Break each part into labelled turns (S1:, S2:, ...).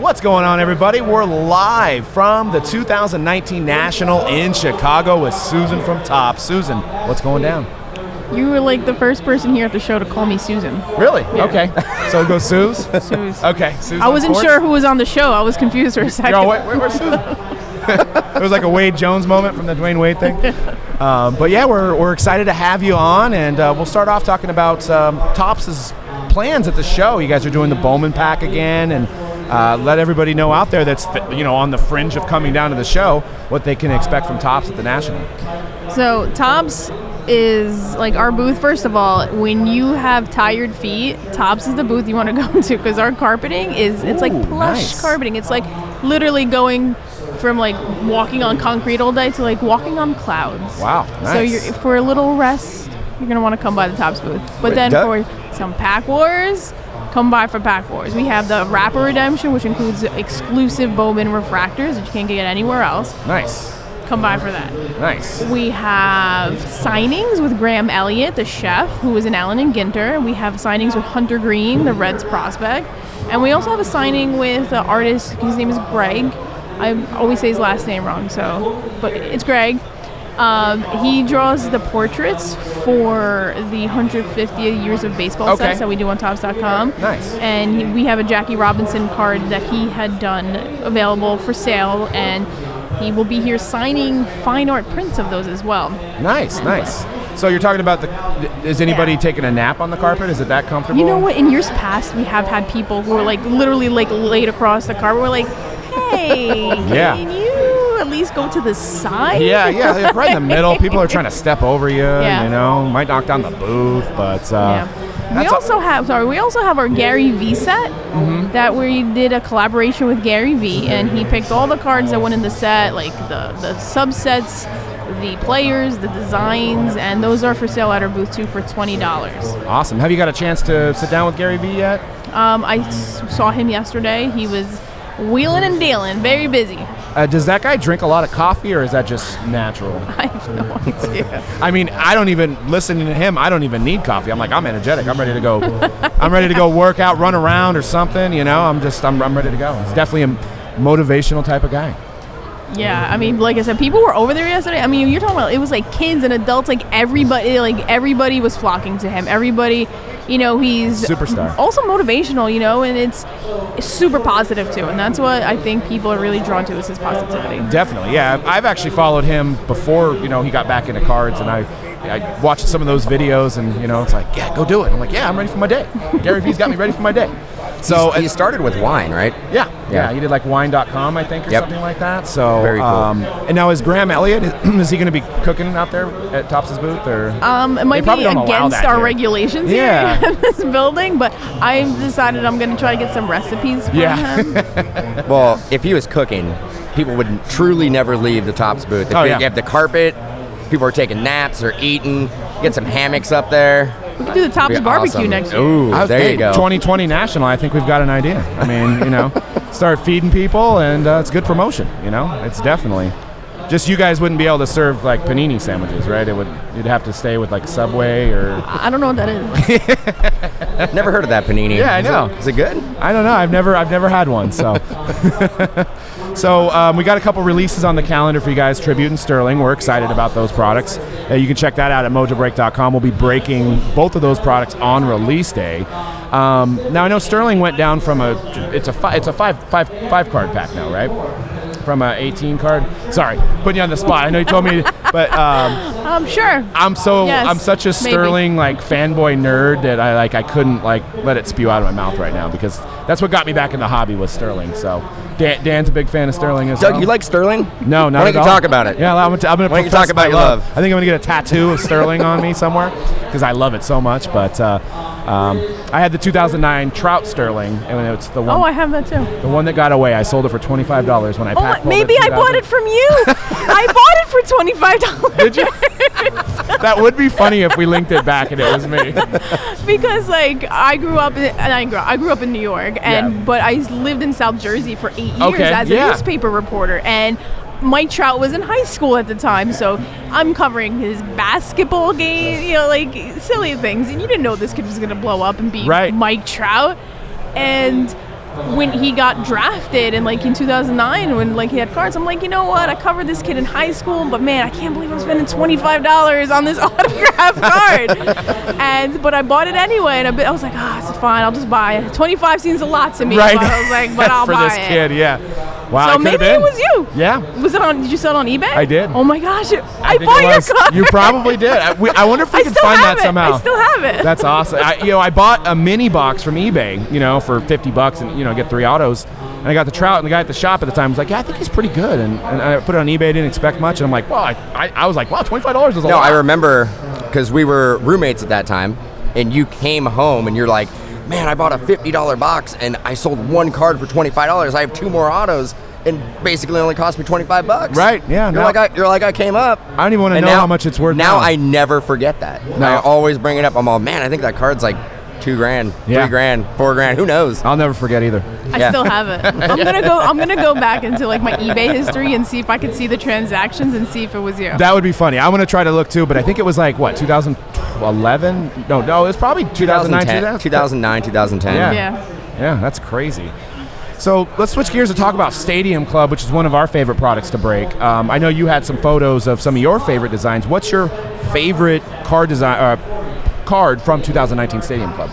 S1: What's going on, everybody? We're live from the 2019 National in Chicago with Susan from Top. Susan, what's going down?
S2: You were like the first person here at the show to call me Susan.
S1: Really?
S2: Yeah.
S1: Okay. So go Suze?
S2: Suze.
S1: Okay. Suze
S2: I wasn't sure who was on the show. I was confused for a second.
S1: Oh, where's Susan? It was like a Wade Jones moment from the Dwayne Wade thing. But yeah, we're excited to have you on, and we'll start off talking about Topps' plans at the show. You guys are doing the Bowman Pack again, and let everybody know out there that's on the fringe of coming down to the show what they can expect from Topps at the National.
S2: So Topps is like our booth. First of all, when you have tired feet, Topps is the booth you want to go to, because our carpeting it's like plush
S1: nice.
S2: carpeting. It's like literally going from like walking on concrete all day to like walking on clouds.
S1: Wow, nice.
S2: So for a little rest, you're going to want to come by the Topps booth. But for some Pack Wars, come by for Pack Wars. We have the Wrapper Redemption, which includes exclusive Bowman refractors that you can't get anywhere else.
S1: Nice.
S2: Come by for that.
S1: Nice.
S2: We have signings with Graham Elliott, the chef, who was in Allen and Ginter. We have signings with Hunter Green, the Reds prospect. And we also have a signing with an artist, his name is Greg. I always say his last name wrong, but it's Greg. He draws the portraits for the 150 years of baseball sets that we do on Topps.com.
S1: Nice.
S2: And we have a Jackie Robinson card that he had done available for sale, and he will be here signing fine art prints of those as well.
S1: Nice. So you're talking about is anybody taking a nap on the carpet? Is it that comfortable?
S2: You know what? In years past, we have had people who are like literally like laid across the carpet. We're like, hey, can you at least go to the side?
S1: Yeah, right in the middle. People are trying to step over you, might knock down the booth, but
S2: We also have our Gary V set that we did a collaboration with Gary V, and he picked all the cards that went in the set, like the subsets, the players, the designs, and those are for sale at our booth too for $20.
S1: Awesome. Have you got a chance to sit down with Gary V yet?
S2: I saw him yesterday. He was wheeling and dealing, very busy.
S1: Does that guy drink a lot of coffee, or is that just natural?
S2: I have no idea.
S1: I mean, I don't even, listening to him, I don't even need coffee. I'm like, I'm energetic. I'm ready to go. I'm ready to go work out, run around or something, I'm ready to go. He's definitely a motivational type of guy.
S2: Yeah, I mean, like I said, people were over there yesterday. I mean, you're talking about, it was like kids and adults, like everybody was flocking to him. Everybody, he's
S1: superstar.
S2: Also motivational, and it's super positive too. And that's what I think people are really drawn to, is his positivity.
S1: Definitely, yeah. I've actually followed him before, he got back into cards, and I watched some of those videos, and, it's like, yeah, go do it. I'm like, yeah, I'm ready for my day. Gary V's got me ready for my day. So
S3: he started with wine, right?
S1: Yeah. He did like wine.com, I think, or something like that. So
S3: very cool.
S1: And now is Graham Elliott, is he going to be cooking out there at Topps' booth, or?
S2: It might be against our regulations here in this building, but I decided I'm going to try to get some recipes from him.
S3: Well, if he was cooking, people would truly never leave the Topps booth. If you have the carpet, people are taking naps or eating, get some hammocks up there.
S2: We could do the Topps barbecue next year.
S3: Ooh, there you go.
S1: 2020 National, I think we've got an idea. I mean, start feeding people, and it's good promotion, It's definitely. Just you guys wouldn't be able to serve like panini sandwiches, right? You'd have to stay with like Subway or.
S2: I don't know what that is.
S3: Never heard of that panini.
S1: Yeah, I know.
S3: Is it good?
S1: I don't know. I've never had one. So, we got a couple releases on the calendar for you guys. Tribute and Sterling. We're excited about those products. You can check that out at mojobreak.com. We'll be breaking both of those products on release day. Now I know Sterling went down from it's a five card pack now, right? From a 18 card. Sorry, putting you on the spot. I know you told me, but
S2: I'm sure.
S1: I'm such a Sterling fanboy nerd that I couldn't let it spew out of my mouth right now, because that's what got me back in the hobby was Sterling. So Dan's a big fan of Sterling as well.
S3: Doug, you like Sterling?
S1: No, not at all.
S3: Why don't you talk about it?
S1: Yeah, I'm going to
S3: talk about your love.
S1: I think I'm going to get a tattoo of Sterling on me somewhere, because I love it so much. But I had the 2009 Trout Sterling, and it's the one.
S2: Oh, I have that too.
S1: The one that got away. I sold it for $25 when I packed.
S2: Maybe I bought it from you. I bought it for $25.
S1: Did you? That would be funny if we linked it back and it was me.
S2: Because I grew up in New York, but I lived in South Jersey for 8 years as a newspaper reporter, and Mike Trout was in high school at the time, so I'm covering his basketball game, silly things, and you didn't know this kid was going to blow up and be Mike Trout. And when he got drafted in 2009 when he had cards, I'm like, you know what? I covered this kid in high school, but man, I can't believe I'm spending $25 on this autograph card. But I bought it anyway, and I was like, it's fine. I'll just buy it. 25 seems a lot to me.
S1: Right.
S2: But I was like, but I'll
S1: for
S2: buy
S1: this
S2: it.
S1: kid, yeah. Wow.
S2: So maybe it was you.
S1: Yeah.
S2: Was it on? Did you sell it on eBay?
S1: I did.
S2: Oh my gosh! I
S1: think
S2: bought
S1: it
S2: your
S1: was.
S2: card.
S1: You probably did. I wonder if we can find that somehow.
S2: I still have it.
S1: That's awesome. I bought a mini box from eBay, for $50, and get 3 autos. And I got the Trout, and the guy at the shop at the time was like, "Yeah, I think he's pretty good." And I put it on eBay. Didn't expect much, and I'm like, "Well, I was like, wow, $25 is a lot."
S3: No, I remember because we were roommates at that time, and you came home and you're like, "Man, I bought a $50 box, and I sold 1 card for $25. I have 2 more autos." And basically only cost me $25.
S1: Right? Yeah.
S3: You're like I came up.
S1: I don't even want to know how much it's worth.
S3: Now I never forget that.
S1: No.
S3: I always bring it up. I'm all, man, I think that card's like $2,000,
S1: Yeah.
S3: $3,000, $4,000. Who knows?
S1: I'll never forget either.
S2: I still have it. I'm gonna go back into my eBay history and see if I could see the transactions and see if it was you.
S1: That would be funny. I want to try to look too, but I think it was 2011? No, it was probably 2009,
S3: 2010.
S1: Yeah, that's crazy. So let's switch gears and talk about Stadium Club, which is one of our favorite products to break. I know you had some photos of some of your favorite designs. What's your favorite card from 2019 Stadium Club?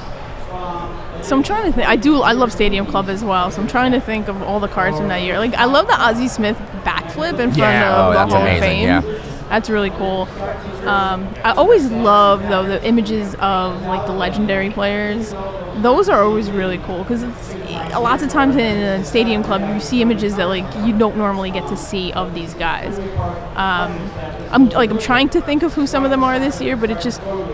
S2: So I'm trying to think. I love Stadium Club as well. So I'm trying to think of all the cards from that year. I love the Ozzie Smith backflip in front of the Hall of Fame.
S3: Yeah.
S2: That's really cool. I always love the images of the legendary players. Those are always really cool because it's lots of times in a Stadium Club you see images that you don't normally get to see of these guys. I'm trying to think of who some of them are this year, but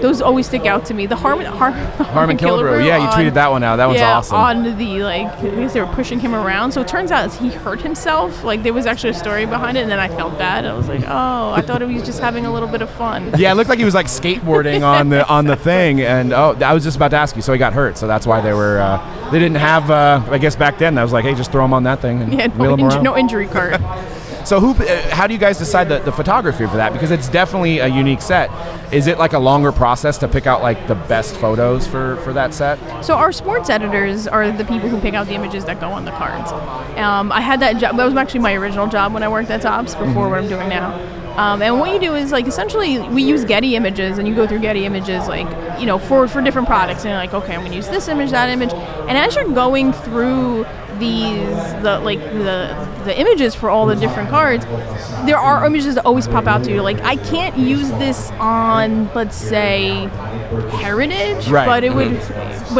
S2: those always stick out to me. The Harmon Killebrew.
S1: Yeah, you tweeted that one out. That one's awesome.
S2: On the I guess they were pushing him around. So it turns out he hurt himself. There was actually a story behind it, and then I felt bad. I was like, oh, I thought he was just having a little bit of fun.
S1: Yeah, it looked like he was skateboarding on the thing, and I was just about to ask you. So he got hurt, so that's why they were they didn't have. I guess back then I was like, hey, just throw him on that thing and wheel him around.
S2: No injury card.
S1: So how do you guys decide the photography for that? Because it's definitely a unique set. Is it a longer process to pick out the best photos for that set?
S2: So our sports editors are the people who pick out the images that go on the cards. I had that job. That was actually my original job when I worked at Topps before what I'm doing now. And what you do is essentially we use Getty images, and you go through Getty images for different products, and you're like, okay, I'm gonna use this image, that image, and as you're going through the images for all the different cards, there are images that always pop out to you. I can't use this on, let's say, Heritage,
S1: right.
S2: but it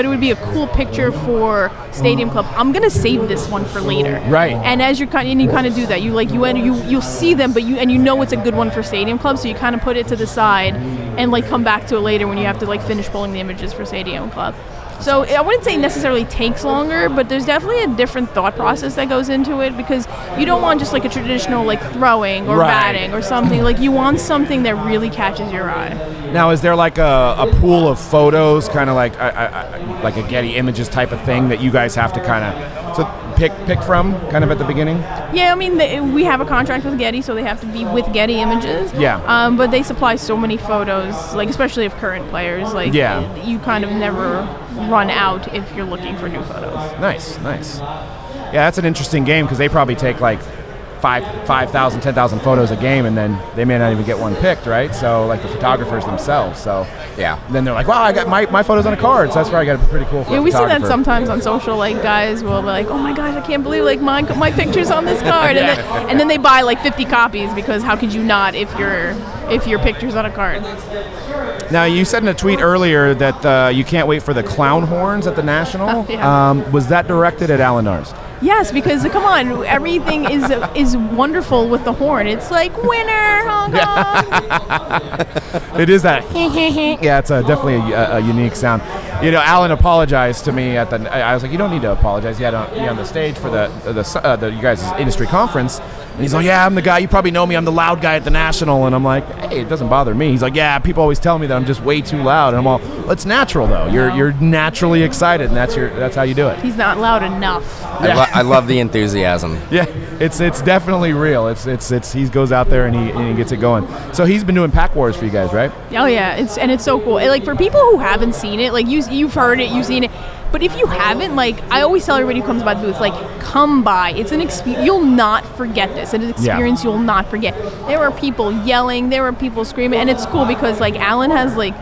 S2: would be a cool picture for Stadium Club. I'm gonna save this one for later.
S1: Right.
S2: And as you kind of do that, you'll see them, but you know it's a good one for Stadium Club, so you kind of put it to the side and come back to it later when you have to finish pulling the images for Stadium Club. So I wouldn't say necessarily takes longer, but there's definitely a different thought process that goes into it, because you don't want just a traditional throwing or batting or something. You want something that really catches your eye.
S1: Now, is there a pool of photos, kind of like a Getty Images type of thing that you guys have to kind of pick from kind of at the beginning?
S2: Yeah, I mean, we have a contract with Getty, so they have to be with Getty Images.
S1: Yeah.
S2: But they supply so many photos, especially of current players. You kind of never run out if you're looking for new photos.
S1: Nice. Yeah, that's an interesting game because they probably take 5,000, 10,000 photos a game, and then they may not even get one picked, right? So the photographers themselves. So
S3: yeah.
S1: Then they're like, wow, I got my photos on a card, so that's where I got a pretty cool.
S2: Yeah, we see that sometimes on social. Guys will be like, oh my gosh, I can't believe my picture's on this card, and then they buy 50 copies because how could you not if your picture's on a card?
S1: Now, you said in a tweet earlier that you can't wait for the clown horns at the National.
S2: Yeah.
S1: Was that directed at Alan Nars?
S2: Yes, because come on, everything is wonderful with the horn. It's winner, Hong Kong.
S1: It is that. Yeah, it's definitely a unique sound. Alan apologized to me I was like, you don't need to apologize. He had on the stage for the you guys' industry conference. And he's like, yeah, I'm the guy. You probably know me. I'm the loud guy at the National. And I'm like, hey, it doesn't bother me. He's like, yeah, people always tell me that I'm just way too loud. And I'm all, well, it's natural though. You're naturally excited, and that's how you do it.
S2: He's not loud enough.
S3: Yeah. I love the enthusiasm.
S1: Yeah, it's definitely real. It's he goes out there and he gets it going. So he's been doing Pack Wars for you guys, right?
S2: Oh yeah, it's so cool. For people who haven't seen it, you've heard it, you've seen it. But if you haven't, like, I always tell everybody who comes by the booth, like, come by. It's an experience. You'll not forget this. It's an experience you'll not forget. There are people yelling. There are people screaming. And it's cool because, like, Alan has, like,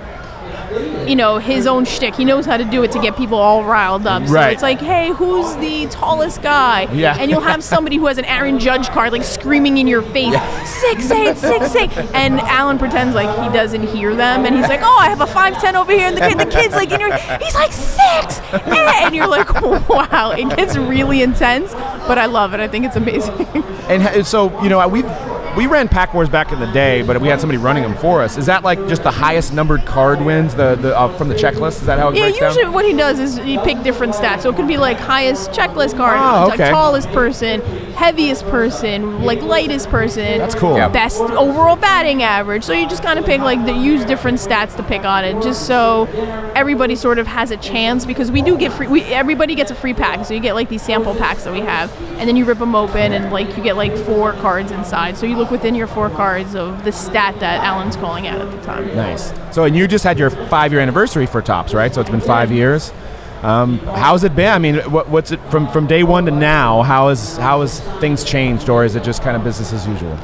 S2: you know, his own shtick. He knows how to do it to get people all riled up. So it's like, hey, who's the tallest guy? Yeah. And you'll have somebody who has an Aaron Judge card, like, screaming in your face, 6'8", 6'8". And Alan pretends like he doesn't hear them. And he's like, oh, I have a 5'10" over here. And the kid's like, he's like 6. And you're like, wow. It gets really intense. But I love it. I think it's amazing.
S1: And so, you know, we ran Pack Wars back in the day, but we had somebody running them for us. Is that like just the highest numbered card wins from the checklist? Is that how it breaks down? Yeah, usually
S2: what he does is he pick different stats. So it could be like highest checklist card, like tallest person, heaviest person, like lightest person.
S1: That's cool.
S2: Best overall batting average. So you just kind of pick use different stats to pick on it, just so everybody sort of has a chance, because we do get everybody gets a free pack. So you get like these sample packs that we have, and then you rip them open and like you get like 4 cards inside. So you look within your 4 cards of the stat that Alan's calling out at the time.
S1: Nice. So, and you just had your 5-year anniversary for Topps, right? So it's been 5 years. How's it been? I mean, what's it from day one to now? How has things changed, or is it just kind of business as usual?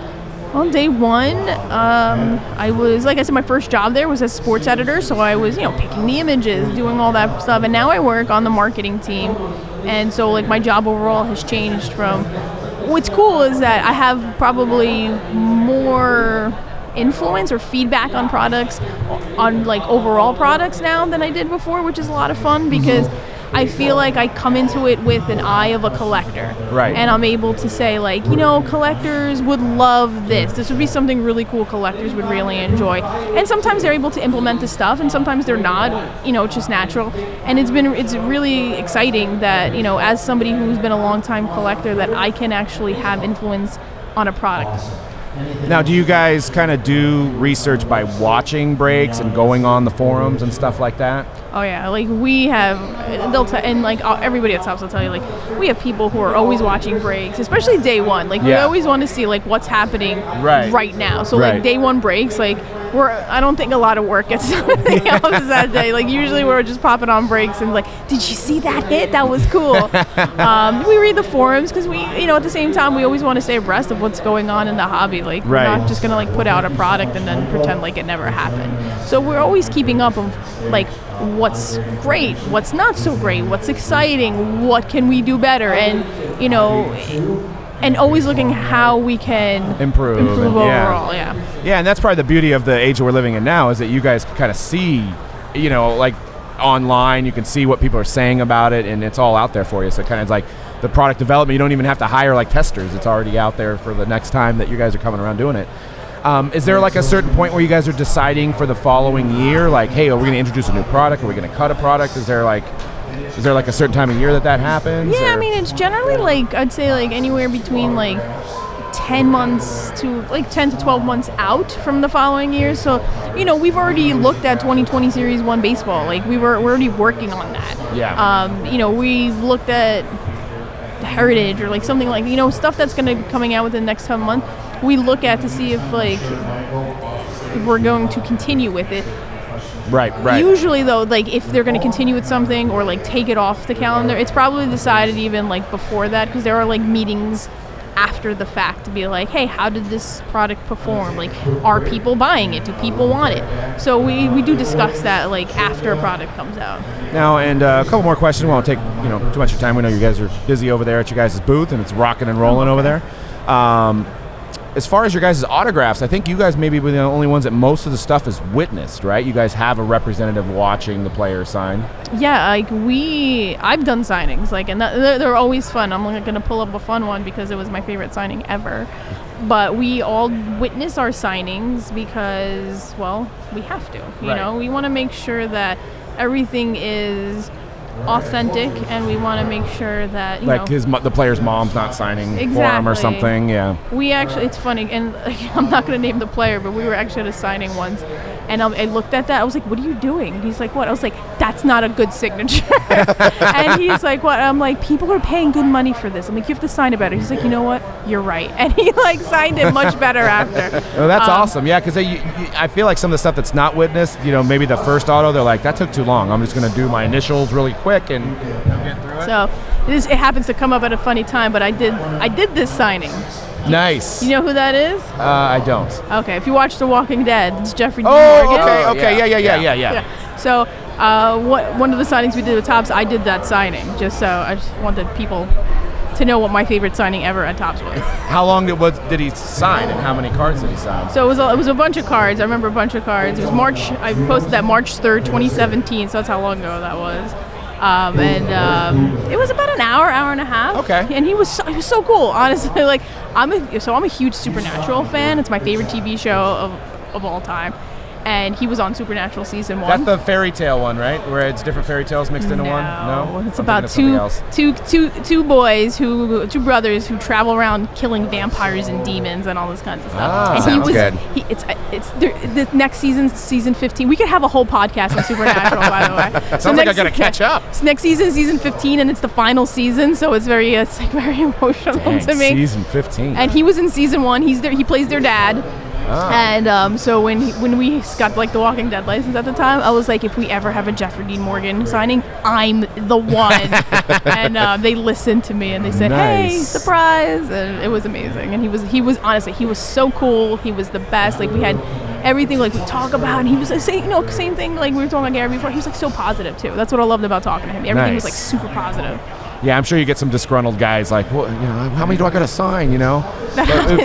S2: Well, day one, I was, like I said, my first job there was as sports editor, so I was, picking the images, doing all that stuff, and now I work on the marketing team, and so, like, my job overall has changed from. What's cool is that I have probably more influence or feedback on products, on like overall products now than I did before, which is a lot of fun because I feel like I come into it with an eye of a collector.
S1: Right.
S2: And I'm able to say, like, collectors would love this. This would be something really cool collectors would really enjoy. And sometimes they're able to implement the stuff, and sometimes they're not. It's just natural. And it's really exciting that, as somebody who's been a long-time collector, that I can actually have influence on a product.
S1: Now, do you guys kind of do research by watching breaks and going on the forums and stuff like that?
S2: Oh yeah, like we have, everybody at Topps will tell you, like, we have people who are always watching breaks, especially day one. Like, we always want to see, like, what's happening right now. So, like, day one breaks, like, I don't think a lot of work gets done in the office that day. Like, usually we're just popping on breaks and like, did you see that hit? That was cool. We read the forums because we, at the same time, we always want to stay abreast of what's going on in the hobby. Like, we're not just going to, like, put out a product and then pretend like it never happened. So we're always keeping up of, like, what's great, what's not so great, what's exciting, what can we do better, and, and always looking how we can improve overall. Yeah,
S1: and that's probably the beauty of the age that we're living in now, is that you guys can kind of see, like online, you can see what people are saying about it, and it's all out there for you. So kind of like the product development, you don't even have to hire like testers. It's already out there for the next time that you guys are coming around doing it. Is there like a certain point where you guys are deciding for the following year, like, hey, are we going to introduce a new product? Are we going to cut a product? Is there like a certain time of year that happens?
S2: Yeah, I mean, it's generally like, I'd say like anywhere between like 10 months to like 10 to 12 months out from the following year. So, we've already looked at 2020 Series 1 baseball. Like, we're already working on that.
S1: Yeah.
S2: We've looked at Heritage or like something like, stuff that's going to be coming out within the next 10 months. We look at to see if we're going to continue with it.
S1: Right.
S2: Usually, though, like, if they're going to continue with something or like take it off the calendar, it's probably decided even like before that, because there are like meetings after the fact to be like, hey, how did this product perform? Like, are people buying it? Do people want it? So we do discuss that like after a product comes out.
S1: Now, and a couple more questions. We won't take too much of your time. We know you guys are busy over there at your guys' booth, and it's rocking and rolling over there. As far as your guys' autographs, I think you guys maybe were the only ones that most of the stuff is witnessed, right? You guys have a representative watching the player sign.
S2: Yeah, like I've done signings, like, and they're always fun. I'm going to pull up a fun one because it was my favorite signing ever. But we all witness our signings because, well, we have to. You know, we want to make sure that everything is authentic, and we want to make sure that
S1: the player's mom's not signing for him or something. Yeah,
S2: we actually, it's funny, and I'm not going to name the player, but we were actually at a signing once, And I looked at that. I was like, what are you doing? And he's like, what? I was like, that's not a good signature. And he's like, what? I'm like, people are paying good money for this. I'm like, you have to sign it better. He's like, you know what? You're right. And he like signed it much better after.
S1: Oh, that's awesome. Yeah, because I feel like some of the stuff that's not witnessed, maybe the first auto, they're like, that took too long. I'm just going to do my initials really quick and get through it.
S2: So it happens to come up at a funny time, but I did this signing.
S1: Nice.
S2: You know who that is?
S1: I don't.
S2: Okay, if you watch The Walking Dead, it's Jeffrey Dean
S1: Oh,
S2: Morgan.
S1: okay. Yeah.
S2: So one of the signings we did with Topps, I did that signing, just so I just wanted people to know what my favorite signing ever at Topps was.
S1: How long did he sign, and how many cards did he sign?
S2: So it was a bunch of cards. I remember a bunch of cards. It was March. I posted that March 3rd, 2017. So that's how long ago that was. It was about an hour and a half.
S1: Okay.
S2: And he was so cool, honestly. Like I'm a huge Supernatural fan. It's my favorite TV show of all time. And he was on Supernatural season 1.
S1: That's the fairy tale one, right? Where it's different fairy tales mixed into one? No,
S2: it's about two brothers who travel around killing vampires and demons and all this kinds of stuff. And
S3: sounds good.
S2: The next season 15. We could have a whole podcast on Supernatural, by the way.
S1: Sounds like I gotta catch up.
S2: Next season 15, and it's the final season, so it's very emotional to me.
S1: Season 15.
S2: And he was in season 1. He plays their dad. And so when we got like the Walking Dead license at the time, I was like, if we ever have a Jeffrey Dean Morgan signing, I'm the one. And they listened to me and they said,
S1: nice.
S2: Hey, surprise! And it was amazing. And he was honestly, he was so cool. He was the best. Like we had everything like we talk about, and he was same thing like we were talking about Gary before. He was like so positive too. That's what I loved about talking to him. Everything was like super positive.
S1: Yeah, I'm sure you get some disgruntled guys like, well, how many do I got to sign?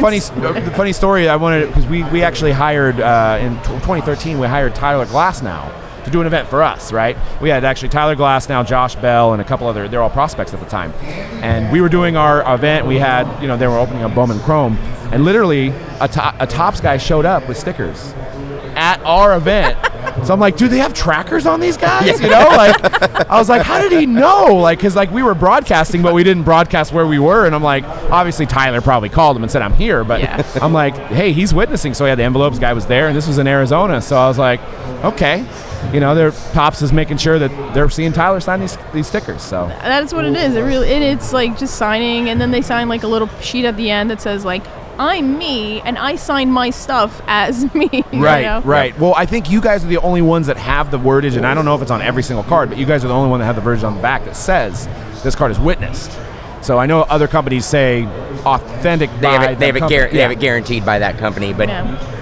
S1: Funny story. I wanted because we actually hired in 2013. We hired Tyler Glasnow to do an event for us. Right? We had actually Tyler Glasnow, Josh Bell, and a couple other. They're all prospects at the time, and we were doing our event. We had they were opening up Bowman Chrome, and literally a Topps guy showed up with stickers at our event. So I'm like, do they have trackers on these guys? I was like, how did he know? Because we were broadcasting, but we didn't broadcast where we were. And I'm like, obviously Tyler probably called him and said, I'm here. But yeah. I'm like, hey, he's witnessing. So he had the envelopes. Guy was there, and this was in Arizona. So I was like, okay. Their Topps is making sure that they're seeing Tyler sign these stickers. So
S2: that's what it is. It's like just signing, and then they sign like a little sheet at the end that says like, I'm me, and I sign my stuff as me.
S1: Right. Well, I think you guys are the only ones that have the wordage, and I don't know if it's on every single card, but you guys are the only one that have the version on the back that says this card is witnessed. So I know other companies say authentic.
S3: They have it guaranteed by that company, but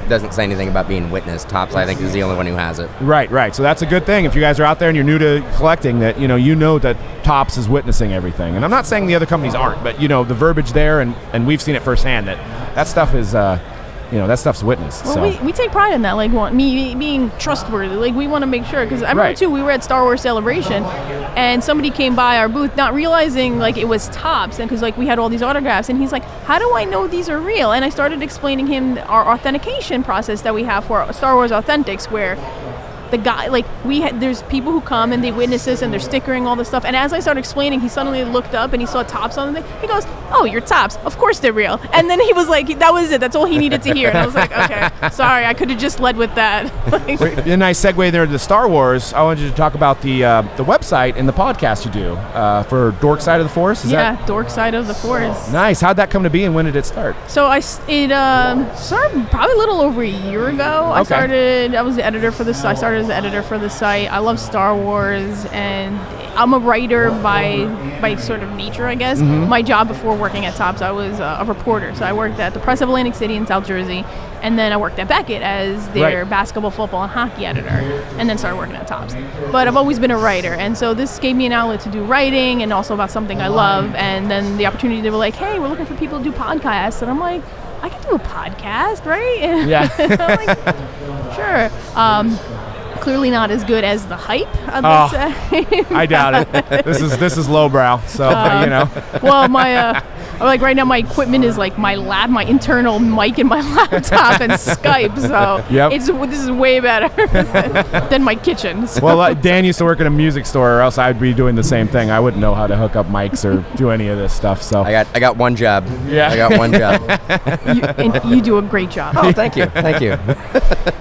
S3: doesn't say anything about being witnessed. Topps, I think, is the only one who has it.
S1: Right. So that's a good thing. If you guys are out there and you're new to collecting, that you know that Topps is witnessing everything. And I'm not saying the other companies aren't, but the verbiage there, and we've seen it firsthand that stuff is that stuff's witnessed.
S2: Well,
S1: so
S2: we take pride in that, like me being trustworthy. Like we want to make sure, because I remember too, we were at Star Wars Celebration, and somebody came by our booth, not realizing like it was Topps, and because like we had all these autographs, and he's like, "How do I know these are real?" And I started explaining him our authentication process that we have for Star Wars Authentics, where the guy, like there's people who come and they witness this and they're stickering all this stuff. And as I started explaining, he suddenly looked up and he saw Topps on the thing. He goes, "Oh, you're Topps. Of course they're real." And then he was like, that was it. That's all he needed to hear. And I was like, okay, sorry, I could have just led with that.
S1: A nice segue there to the Star Wars. I wanted you to talk about the website and the podcast you do for Dork Side of the Force.
S2: Dork Side of the Force.
S1: Nice. How'd that come to be, and when did it start?
S2: So it started probably a little over a year ago.
S1: Okay.
S2: I was the editor for this. I started as the editor for the site. I love Star Wars, and I'm a writer by sort of nature, I guess. Mm-hmm. My job before working at Topps, I was a reporter. So I worked at the Press of Atlantic City in South Jersey, and then I worked at Beckett as their basketball, football, and hockey editor, and then started working at Topps. But I've always been a writer, and so this gave me an outlet to do writing and also about something I love. And then the opportunity, they were like, "Hey, we're looking for people to do podcasts," and I'm like, "I can do a podcast, right?"
S1: Yeah.
S2: I'm like, sure. Clearly not as good as the hype.
S1: I doubt it. This is lowbrow. So
S2: Well, my like right now my equipment is like my internal mic in my laptop and Skype. So this is way better than my kitchen. So.
S1: Well, Dan used to work in a music store, or else I'd be doing the same thing. I wouldn't know how to hook up mics or do any of this stuff. So
S3: I got one job.
S1: Yeah,
S3: I got one job.
S2: And you do a great job.
S3: Oh, thank you.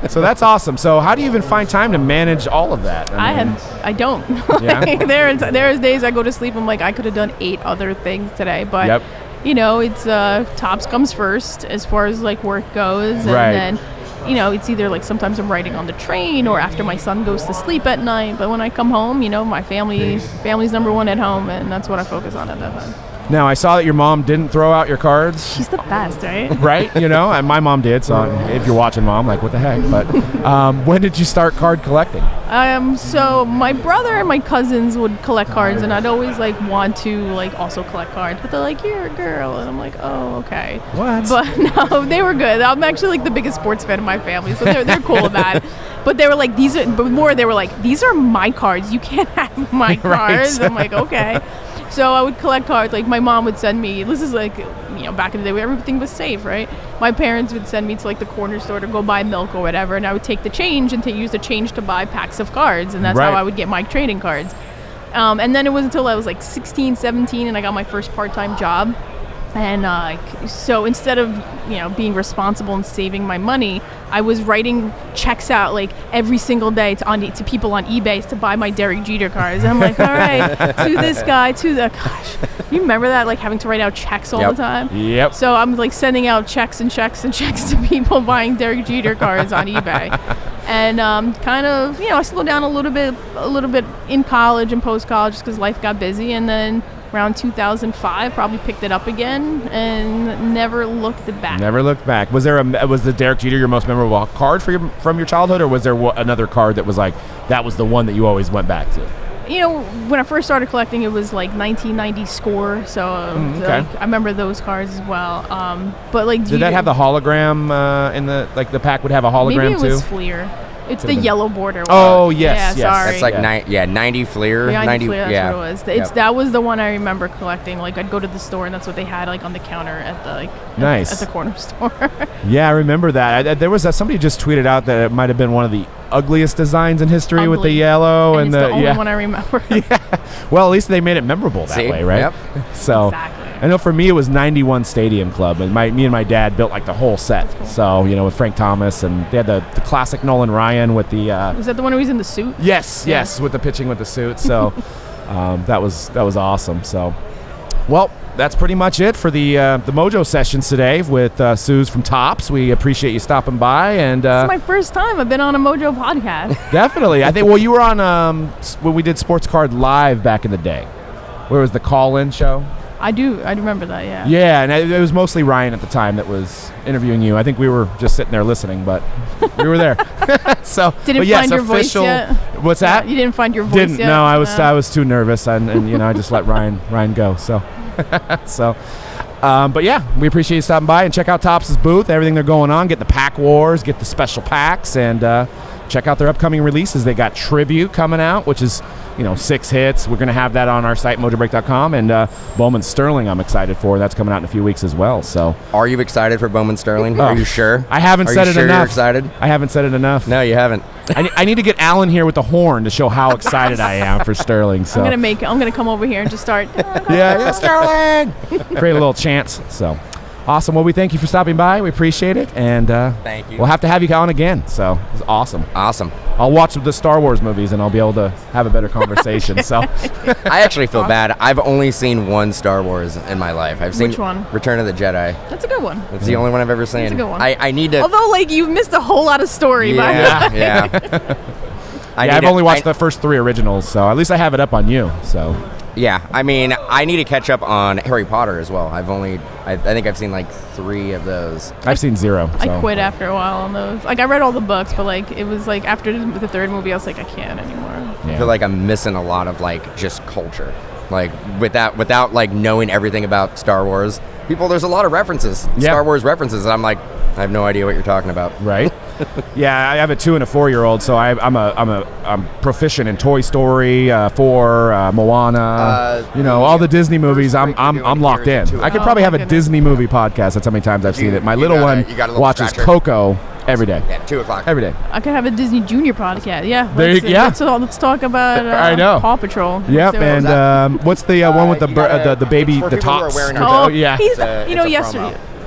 S1: So that's awesome. So how do you even find time to manage all of that?
S2: I don't.
S1: Yeah?
S2: There's days I go to sleep. I'm like, I could have done 8 other things today, but it's Tops comes first as far as like work goes, and then it's either like sometimes I'm writing on the train or after my son goes to sleep at night. But when I come home, my family's number one at home, and that's what I focus on at that time.
S1: Now, I saw that your mom didn't throw out your cards.
S2: She's the best, right?
S1: Right? And my mom did, so if you're watching, Mom, like, what the heck? But when did you start card collecting?
S2: So my brother and my cousins would collect cards, and I'd always, like, want to, like, also collect cards. But they're like, you're a girl. And I'm like, oh, okay.
S1: What?
S2: But no, they were good. I'm actually, like, the biggest sports fan in my family, so they're cool with that. But they were like, these are my cards. You can't have my cards. I'm like, okay. So I would collect cards. Like, my mom would send me, this is like, back in the day where everything was safe, right? My parents would send me to like the corner store to go buy milk or whatever, and I would take the change and use the change to buy packs of cards, and that's how I would get my trading cards. And then it was until I was like 16, 17, and I got my first part-time job. And so instead of being responsible and saving my money, I was writing checks out like every single day to people on eBay to buy my Derek Jeter cards. And I'm like, all right, to this guy, to the gosh, you remember that, like having to write out checks all the time?
S1: Yep.
S2: So I'm like sending out checks to people buying Derek Jeter cards on eBay. And kind of I slowed down a little bit in college and post college just because life got busy, and then around 2005, probably picked it up again and never looked back.
S1: Never looked back. Was the Derek Jeter your most memorable card from your childhood, or was there another card that was like that was the one that you always went back to?
S2: When I first started collecting, it was like 1990 Score, so I remember those cards as well. But like,
S1: did that have the hologram in the like the pack would have a hologram too?
S2: Maybe it was Fleer. It's the yellow border one.
S1: Oh, yes.
S2: Sorry.
S3: That's like 90 Fleer.
S2: 90 Fleer, that's what it was. That was the one I remember collecting. Like, I'd go to the store, and that's what they had, like, on the counter at the, at the corner store.
S1: Yeah, I remember that. There was somebody just tweeted out that it might have been one of the ugliest designs in history with the yellow.
S2: And it's the only one I remember.
S1: Well, at least they made it memorable that way, right?
S3: Yep.
S1: So,
S2: exactly.
S1: I know for me it was 91 Stadium Club, and me and my dad built like the whole set.
S2: Cool.
S1: So with Frank Thomas, and they had the classic Nolan Ryan with the.
S2: Was that the one where he was in the suit?
S1: Yes, with the pitching with the suit. So that was awesome. So, well, that's pretty much it for the Mojo sessions today with Suze from Tops. We appreciate you stopping by, and
S2: this is my first time I've been on a Mojo podcast.
S1: Definitely, I think. Well, you were on when we did Sports Card Live back in the day. Where was the call-in show?
S2: I remember that, yeah.
S1: Yeah, and it was mostly Ryan at the time that was interviewing you. I think we were just sitting there listening, but we were there. So
S2: didn't find your voice yet?
S1: What's that?
S2: You didn't find your voice yet?
S1: No, I was too nervous, and I just let Ryan go. So, but yeah, we appreciate you stopping by and check out Tops' booth, everything they're going on, get the pack wars, get the special packs, and check out their upcoming releases. They got Tribute coming out, which is 6 hits. We're going to have that on our site, mojobreak.com, and Bowman Sterling I'm excited for. That's coming out in a few weeks as well. So,
S3: are you excited for Bowman Sterling? Are you sure?
S1: I haven't said it enough.
S3: You're excited?
S1: I haven't said it enough.
S3: No, you haven't.
S1: I need to get Alan here with the horn to show how excited I am for Sterling. So
S2: I'm gonna come over here and just start.
S1: yeah, Sterling. Create a little chance. So. Awesome. Well, we thank you for stopping by. We appreciate it, and
S3: thank you.
S1: We'll have to have you on again. So it's awesome.
S3: Awesome.
S1: I'll watch the Star Wars movies, and I'll be able to have a better conversation. So
S3: I actually feel bad. I've only seen one Star Wars in my life. I've seen
S2: Which one?
S3: Return of the Jedi.
S2: That's a good one.
S3: That's the only one I've ever seen.
S2: That's a good one.
S3: I need to.
S2: Although, you've missed a whole lot of story.
S3: Yeah.
S1: I've only watched the first 3 originals, so at least I have it up on you. So.
S3: Yeah, I mean, I need to catch up on Harry Potter as well. I think I've seen 3 of those.
S1: I've seen 0. So.
S2: I quit after a while on those. I read all the books, but it was after the 3rd movie, I was like, I can't anymore.
S3: Yeah. I feel like I'm missing a lot of just culture. Without knowing everything about Star Wars. There's a lot of references, Star Wars references, and I'm like, I have no idea what you're talking about.
S1: Right. Yeah, I have a 2 and a 4-year-old, so I'm proficient in Toy Story 4, Moana, all the Disney movies. I'm locked in. I could probably have a Disney movie podcast. That's how many times I've seen it. My little one watches Coco every day.
S3: Yeah, 2 o'clock.
S1: Every day.
S2: I could have a Disney Junior podcast. Yeah. Let's talk about
S1: I know.
S2: Paw Patrol.
S1: Yep, and what's the one with the baby, the tots?
S2: Yeah.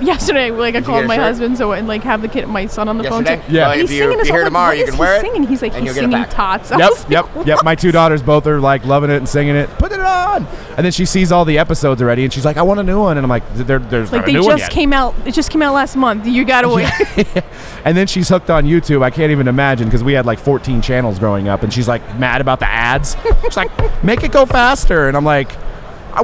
S2: Yesterday, like I called my husband and have the kid, my son on the phone.
S1: Yeah.
S2: He's singing
S3: if you're here tomorrow, you can wear it.
S2: Singing. He's like, he's singing tots.
S1: Yep. My 2 daughters both are like loving it and singing it. Put it on. And then she sees all the episodes already, and she's like, I want a new one. And I'm like, there's not a new one yet.
S2: It just came out last month. You gotta wait.
S1: And then she's hooked on YouTube. I can't even imagine, because we had like 14 channels growing up, and she's like mad about the ads. She's like, make it go faster. And I'm like,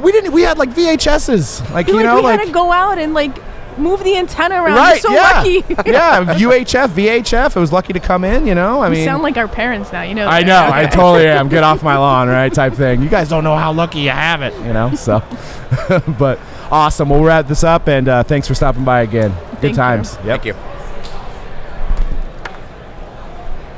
S1: we had like VHSs, like
S2: we had to go out and like move the antenna around.
S1: Right,
S2: You're so lucky.
S1: Yeah, UHF, VHF. It was lucky to come in, I mean,
S2: sound like our parents now,
S1: I know, I totally am. Get off my lawn, right? Type thing. You guys don't know how lucky you have it, So, but awesome. We'll wrap this up, and thanks for stopping by again. Good times.
S3: Thank you.